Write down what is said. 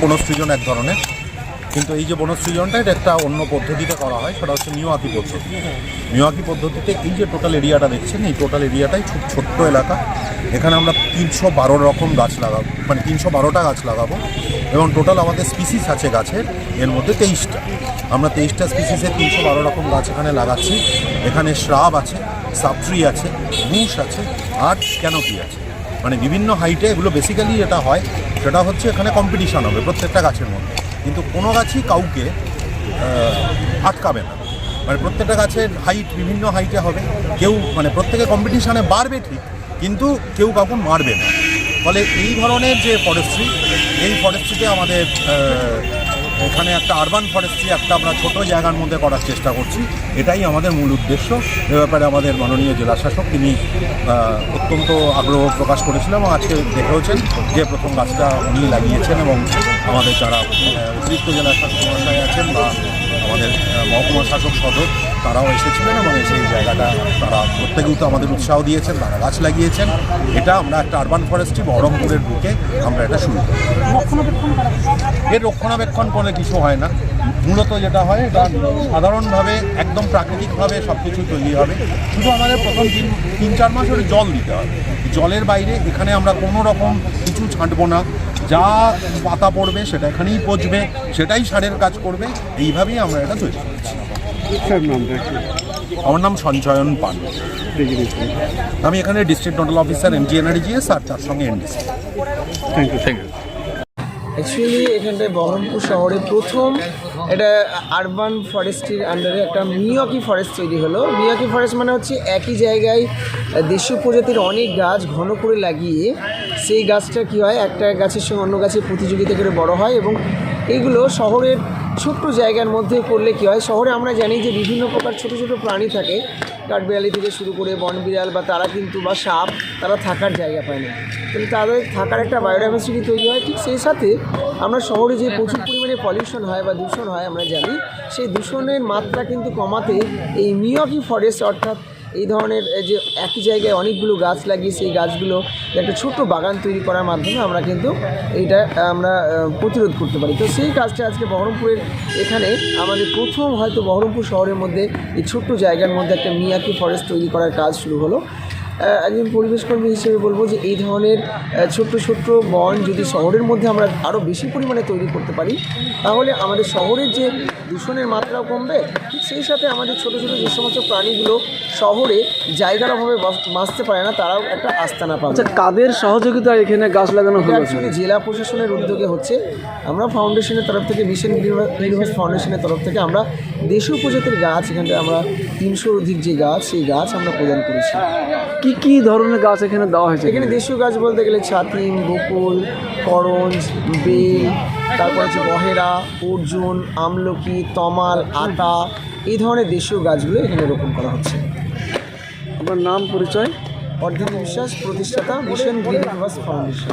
বনসৃজন এক ধরনের, কিন্তু এই যে বনসৃজনটা এটা একটা অন্য পদ্ধতিতে করা হয়, সেটা হচ্ছে মিয়াওয়াকি পদ্ধতি। মিয়াওয়াকি পদ্ধতিতে এই যে টোটাল এরিয়াটা দেখছেন, এই টোটাল এরিয়াটাই খুব ছোট্ট এলাকা। এখানে আমরা 312 রকম গাছ লাগাবো, মানে 312টা গাছ লাগাবো, এবং টোটাল আমাদের স্পিসিস আছে গাছের, এর মধ্যে 23টা। আমরা 23টা স্পিসিসের 312 রকম গাছ এখানে লাগাচ্ছি। এখানে শ্রাব আছে, সাবট্রি আছে, বুশ আছে, আর ক্যানোপি আছে, মানে বিভিন্ন হাইটে। এগুলো বেসিক্যালি যেটা হয় সেটা হচ্ছে এখানে কম্পিটিশান হবে প্রত্যেকটা গাছের মধ্যে, কিন্তু কোনো গাছই কাউকে আটকাবে না। মানে প্রত্যেকটা গাছের হাইট বিভিন্ন হাইটে হবে, কেউ মানে প্রত্যেকে কম্পিটিশানে বাড়বে ঠিক, কিন্তু কেউ কাউকে মারবে না। ফলে এই ধরনের যে ফরেস্ট্রি, এই ফরেস্ট্রিতে আমাদের এখানে একটা আরবান ফরেস্ট্রি একটা আমরা ছোটো জায়গার মধ্যে করার চেষ্টা করছি। এটাই আমাদের মূল উদ্দেশ্য। এ ব্যাপারে আমাদের মাননীয় জেলাশাসক তিনি অত্যন্ত আগ্রহ প্রকাশ করেছিলেন, এবং আজকে দেখেওছেন যে প্রথম গাছটা উনি লাগিয়েছেন, এবং আমাদের যারা অতিরিক্ত জেলাশাসক মহাশয় আছেন বা আমাদের মহকুমা শাসক সদর তারাও এসেছিলেন, এবং সেই জায়গাটা তারা প্রত্যেকেই তো আমাদের উৎসাহ দিয়েছেন, তারা গাছ লাগিয়েছেন। এটা আমরা একটা আরবান ফরেস্ট্রি বহরমপুরের বুকে আমরা এটা শুরু করি। এর রক্ষণাবেক্ষণ করলে কিছু হয় না, মূলত যেটা হয় এটা সাধারণভাবে একদম প্রাকৃতিকভাবে সব কিছু তৈরি হবে। শুধু আমাদের প্রথম 3-4 মাস ওর জল দিতে হবে। জলের বাইরে এখানে আমরা কোনো রকম কিছু ছাঁটবো না, যা পাতা পড়বে সেটা এখানেই পচবে, সেটাই সারের কাজ করবে। এইভাবেই আমরা এটা তৈরি করছি। আমার নাম সঞ্চয়ন পান, আমি এখানে ডিস্ট্রিক্ট নোডাল অফিসার MGNRDGS, আর তার সঙ্গে NDC। Thank you. অ্যাকচুয়ালি এখানটায় বহরমপুর শহরে প্রথম এটা আরবান ফরেস্ট্রির আন্ডারে একটা মিয়াওয়াকি ফরেস্ট তৈরি হলো। মিয়াওয়াকি ফরেস্ট মানে হচ্ছে একই জায়গায় দেশীয় প্রজাতির অনেক গাছ ঘন করে লাগিয়ে সেই গাছটা কী হয়, একটা গাছের সঙ্গে অন্য গাছের প্রতিযোগিতা করে বড় হয়, এবং এইগুলো শহরের ছোট্ট জায়গার মধ্যে করলে কী হয়, শহরে আমরা জানি যে বিভিন্ন প্রকার ছোটো ছোটো প্রাণী থাকে, কাঠবিড়ালি থেকে শুরু করে বনবিড়াল বা তারা কিন্তু বা সাপ, তারা থাকার জায়গা পায় না, কিন্তু তাদের থাকার একটা বায়োডাইভার্সিটি তৈরি হয়। ঠিক সেই সাথে আমরা শহরে যে প্রচুর পরিমাণে পলিউশন হয় বা দূষণ হয় আমরা জানি, সেই দূষণের মাত্রা কিন্তু কমাতে এই মিয়াওয়াকি ফরেস্ট অর্থাৎ এই ধরনের যে একই জায়গায় অনেকগুলো গাছ লাগিয়ে সেই গাছগুলো একটা ছোট্ট বাগান তৈরি করার মাধ্যমে আমরা কিন্তু এইটা আমরা প্রতিরোধ করতে পারি। তো সেই কাজটা আজকে বহরমপুরের এখানে আমাদের প্রথম হয়তো বহরমপুর শহরের মধ্যে এই ছোট্ট জায়গার মধ্যে একটা মিয়াওয়াকি ফরেস্ট তৈরি করার কাজ শুরু হলো। একজন পরিবেশকর্মী হিসেবে বলবো যে এই ধরনের ছোট্ট ছোট্ট বন যদি শহরের মধ্যে আমরা আরও বেশি পরিমাণে তৈরি করতে পারি, তাহলে আমাদের শহরের যে দূষণের মাত্রাও কমবে, ঠিক সেই সাথে আমাদের ছোটো ছোটো যে সমস্ত প্রাণীগুলো শহরে জায়গার অভাবে বাঁচতে পারে না, তারাও একটা আস্তানা পাবে। আচ্ছা, কাদের সহযোগিতা এখানে গাছ লাগানো হলো? অ্যাকচুয়ালি জেলা প্রশাসনের উদ্যোগে হচ্ছে। আমরা ফাউন্ডেশনের তরফ থেকে, মিশন গ্রিনহাউস ফাউন্ডেশনের তরফ থেকে আমরা দেশীয় প্রজাতির গাছ এখানটায় আমরা 300-র অধিক যে গাছ, সেই গাছ আমরা প্রদান করেছি। কি ধরনের গাছ এখানে দেওয়া হয়েছে? এখানে দেশীয় গাছ বলতে গেলে ছাতিম, বকুল, করঞ্জ, বেল, তারপর হচ্ছে বহেরা, অর্জুন, আমলকি, তমাল, আতা, এই ধরনের দেশীয় গাছগুলো এখানে রোপণ করা হচ্ছে। আপনার নাম, পরিচয়? অর্ধেক বিশ্বাস, প্রতিষ্ঠাতা, মিশন গ্রিনহাউস ফাউন্ডেশন।